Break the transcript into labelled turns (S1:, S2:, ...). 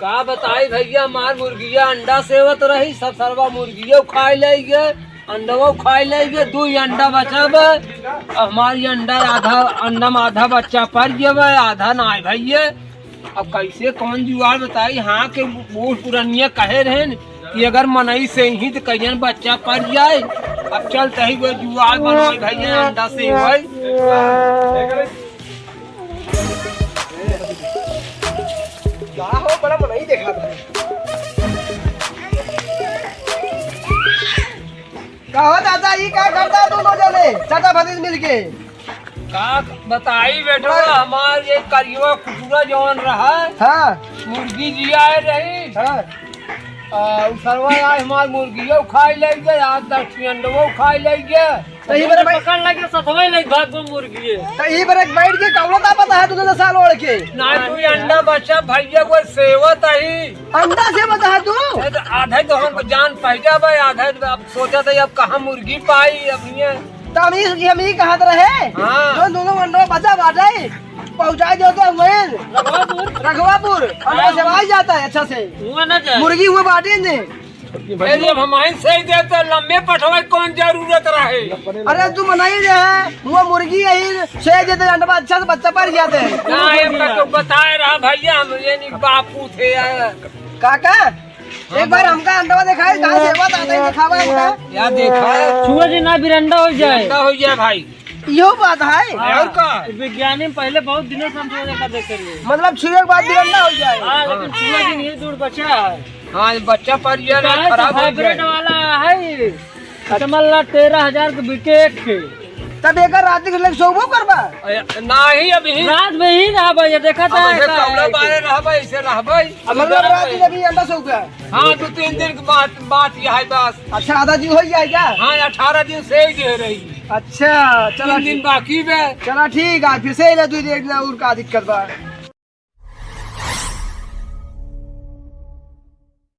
S1: का बताई भैया, हमार मुर्गिया अंडा सेवत रही, सब सरवा मुर्गिया खाए लेगे, अंडा खाए लेगे, 2 अंडा बचब। हमारी अंडा में आधा बच्चा पड़ गया, आधा ना भैया। अब कैसे कौन जुआर बताई। हाँ के बूढ़ पुरानिया कहे रहे कि अगर मनई से ही तो कहीं बच्चा पड़ जाए। अब चलते ही वो जुआर बनवाई भैया अंडा से
S2: हो बड़ा मन ही देखा था। का हो दादा ये क्या करता दोनों जने चाचा भतीज मिलके?
S1: का बताई बेटो, हमार ये करियो खुशूरा जौन रहा।
S2: हाँ
S1: मुर्गी जिया रही।
S2: हाँ
S1: सरवा आज हमार मुर्गियों खाई लेगे, आज 10 अंडों खाई लेगे।
S2: सही बार
S1: पकड़ लगे सतवे लग भाग मुर्गी।
S2: सही बार बैठ के कौनो ता पता है तुझे साल ओढ़ के
S1: ना तू अंडा बच्चा भैया को सेवत ही
S2: अंडा से बता है तू।
S1: आधा तो हम जान पहचा भाई, आधा अब सोचा था अब कहाँ मुर्गी पाई। अब ये
S2: तो हम ही कहा रहे।
S1: हाँ।
S2: जो दोनों अंडों बचा बाटे पहुँचा दो तो रघवापुर अंडा सेवाई जाता है अच्छा से। मुर्गी हुए बाटे ने
S1: जब हमारे सही दे तो लंबे पठवाई कौन जरूरत रहे।
S2: अरे तू मनाई दे वो मुर्गी यही से देते अंडा अच्छा से बच्चा पड़ जाते हैं।
S1: ना ये तो बताए रहा भैया, हम ये नहीं बापू थे
S2: काका। एक बार हमका अंडा दिखाए कहाँ से बात आता है दिखावा हमका।
S1: या देखा
S3: छुआ जी ना भी अंडा हो जाए।
S1: अंडा हो जाए भाई,
S2: यो बात है।
S1: और का
S3: विज्ञानी पहले बहुत दिनों से हम देखा देख रहे हैं।
S2: मतलब छुए के बाद भी अंडा हो जाए।
S3: हाँ लेकिन छुआ जी नहीं दूर बचा है।
S1: हाँ बच्चा पड़ गया ना, खराब हो
S3: हाइब्रिड
S1: गया।
S3: वाला है। अच्छा मान ला 13,000 के बिके एक के।
S2: तब एक रात के लग सोबो करबा
S1: ना ही अभी
S3: रात में ही रहा भैया देखा था।
S1: कौला बारे रहबै ऐसे रहबै।
S2: मतलब रात में अभी अंडा सो गया।
S1: हाँ 2-3 दिन की बात यह है बस।
S2: अच्छा आधा जी हो जाए क्या?
S1: हाँ 18 दिन से ही दे रही।
S2: अच्छा चला
S1: 3 दिन बाकी में।
S2: चला ठीक है फिर से ले तू देख ना और का दिक्कत बा।